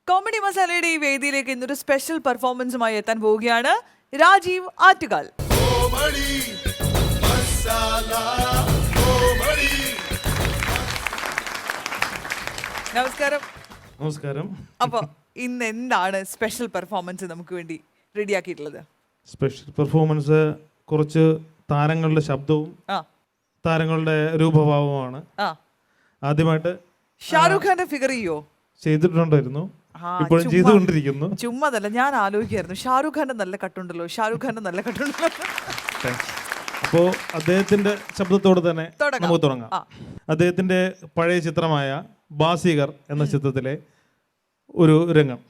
Comedy മസാലയുടെ ഈ വേദിയിലേക്ക് ഇന്നൊരു സ്പെഷ്യൽ പെർഫോമൻസുമായി എത്താൻ പോവുകയാണ് രാജീവ് ആറ്റുകാൽ. നമസ്കാരം. നമസ്കാരം. അപ്പൊ ഇന്ന് എന്താണ് സ്പെഷ്യൽ പെർഫോമൻസ് നമുക്ക് വേണ്ടി റെഡിയാക്കിയിട്ടുള്ളത്? സ്പെഷ്യൽ പെർഫോമൻസ് കുറച്ച് താരങ്ങളുടെ ശബ്ദവും താരങ്ങളുടെ രൂപഭാവവുമാണ്. ആദ്യമായിട്ട് ഷാരൂഖ് ഖാന്റെ ഫിഗർ ചെയ്തിട്ടുണ്ടായിരുന്നു, ഇപ്പോഴും ചെയ്തുകൊണ്ടിരിക്കുന്നു. ചുമ്മാതല്ല, ഞാൻ ആലോചിക്കായിരുന്നു ഷാരൂഖ് ഖാന്റെ നല്ല കട്ടുണ്ടല്ലോ, ഷാരൂഖ് ഖാന്റെ നല്ല കട്ടുണ്ടല്ലോ. അപ്പോ അദ്ദേഹത്തിന്റെ ശബ്ദത്തോട് തന്നെ നമുക്ക് തുടങ്ങാം. അദ്ദേഹത്തിന്റെ പഴയ ചിത്രമായ ബാസിഗർ എന്ന ചിത്രത്തിലെ ഒരു രംഗം.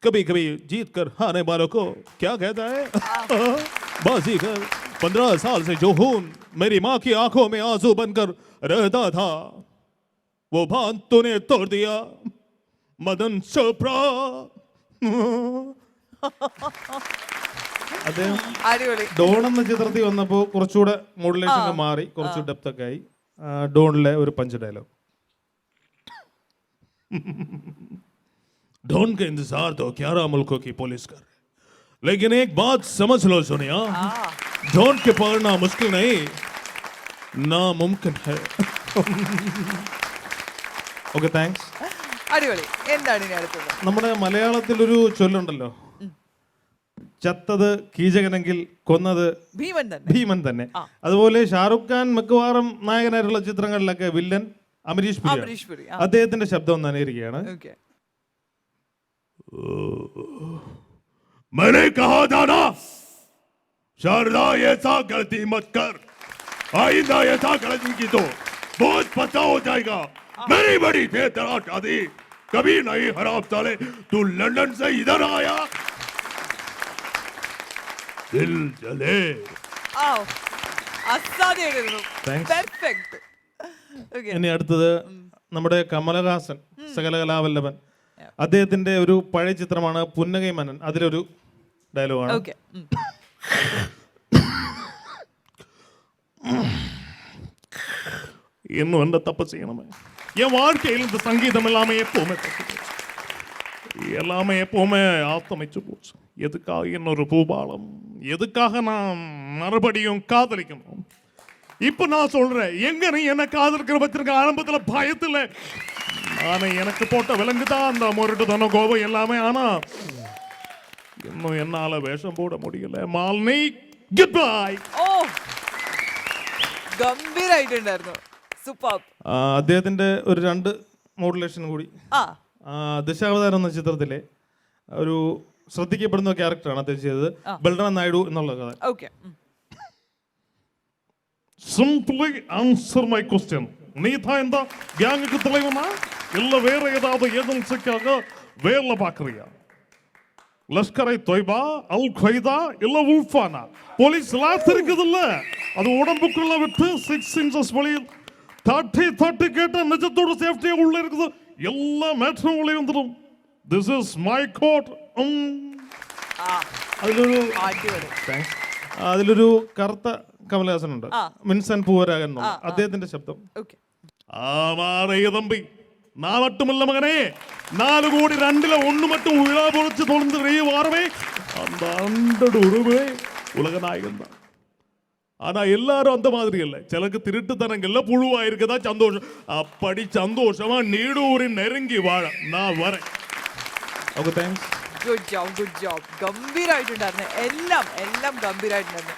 कभी कभी जीत कर हारने वालों को क्या कहता है? बाजीगर 15 साल से जो खून मेरी माँ की आंखों में आंसू बनकर रहता था वो भान तूने तोड़ दिया मदन चोपड़ा. അദ്ദേഹം ഡോൺ എന്ന ചിത്രത്തിൽ വന്നപ്പോൾ കുറച്ചുകൂടെ മോഡുലേഷൻ ഒക്കെ മാറി, കുറച്ച് ഡെപ്ത് ഒക്കെ ആയി. ഡോണിലെ ഒരു പഞ്ച് ഡയലോഗ്, डॉन का इंतजार तो 11 मुल्कों की पुलिस कर रही, लेकिन एक बात समझ लो सोनिया, डॉन के पकड़ना मुश्किल नहीं नामुमकिन है. Okay, thanks. അടിപൊളി. എന്താണ് ഇനി അടുത്തത്? നമ്മുടെ മലയാളത്തിലൊരു ചൊല്ലുണ്ടല്ലോ, ചത്തത് കീചകനെങ്കിൽ കൊന്നത് ഭീമൻ തന്നെ. അതുപോലെ ഷാറുഖ് ഖാൻ മിക്കവാറും നായകനായിട്ടുള്ള ചിത്രങ്ങളിലൊക്കെ വില്ലൻ അമരീഷ് പുരി. അദ്ദേഹത്തിന്റെ ശബ്ദം ഒന്ന് അനുകരിക്കുകയാണ്. मैंने कहा था ना शारदा ऐसा गलती मत कर, आइंदा ऐसा गलती की तो बहुत पता हो जाएगा. मेरी बड़ी तेरा शादी कभी नहीं हराम साले. तू लंदन से इधर आया दिल जले. ഇനി അടുത്തത് നമ്മുടെ കമലഹാസൻ, സകലകലാവല്ലഭൻ. അദ്ദേഹത്തിന്റെ ഒരു പഴയ ചിത്രമാണ് പുന്നകൈ മന്നൻ. അതിലൊരു ഡയലോഗാണ്. എന്നും എന്റെ തപ്പ് ചെയ്യണമേ, என் வாழ்க்கையில் இந்த சங்கீதம் எல்லாமே எப்பவுமே ஆத்தமிச்சு போச்சு. எதுக்காக இன்னொரு பூபாலம், எதுக்காக நான் மறுபடியும் காதலிக்கணும்? இப்ப நான் சொல்றேன், எங்க நீ என்ன காதலிக்கிற வச்சிருக்க ஆரம்பத்துல பயத்துல ஆனா எனக்கு போட்ட விலங்கு தான் அந்த முரட்டு தன கோபம் எல்லாமே. ஆனா இன்னும் என்னால வேஷம் போட முடியல. Malini goodbye. ഗംഭീരായിട്ടുണ്ടായിരുന്നു, സൂപ്പർ. അദ്ദേഹത്തിന്റെ ഒരു 2 മോഡുലേഷൻ കൂടി. ദശാവതാരം എന്ന ചിത്രത്തിലെ ഒരു ശ്രദ്ധിക്കപ്പെടുന്ന ക്യാരക്ടറാണ് അദ്ദേഹം ചെയ്തത്, ബൽറാം നായിഡു എന്നുള്ള കഥ. Simply answer my question. നീ എന്താ ഗ്യാങ്ങുക്ക് തെളിവുന്ന இல்ல வேற ஏதாவது ஏஜென்சிக்காக வேலை பார்க்கறியா? லஷ்கரை தொய்பா, அல் ഖൈദ இல்ல உல்ஃபானா? போலீஸ் லாஸ் இருக்குது இல்ல, அது உடம்புக்குள்ள விட்டு 6 இன்ச்சஸ் வெளியில் 30 கேட்ட நிஜத்தோட சேஃப்டியா உள்ள இருக்குது. எல்லா மேட்டரும் உள்ளே வந்துடும். This is my court. അതിലൊരു കറുത്ത കമലഹാസൻ ഉണ്ട്, മിൻസൻ പൂവരാഗൻ. അദ്ദേഹത്തിന്റെ ശബ്ദം. തമ്പി நான் மட்டும் இல்ல மகனே, 4 கோடி 2ல 1 மட்டும் உள்ள பொறிச்சு தொலைந்து வாரவே அந்த 100 உருவே உலக நாயகன் தான். ஆனா எல்லாரும் அந்த மாதிரி இல்ல. சிலருக்கு திருட்டுத்தனங்கள்ல புழுவா இருக்கதா சந்தோஷம். அப்படி சந்தோஷமா நீடூரின் நெருங்கி வாழ நான் வரேன். Okay, thanks. Good job. ഗംഭീരായിട്ടുണ്ടായിരുന്നു, എല്ലാം ഗംഭീരായിട്ടുണ്ടായിരുന്നു.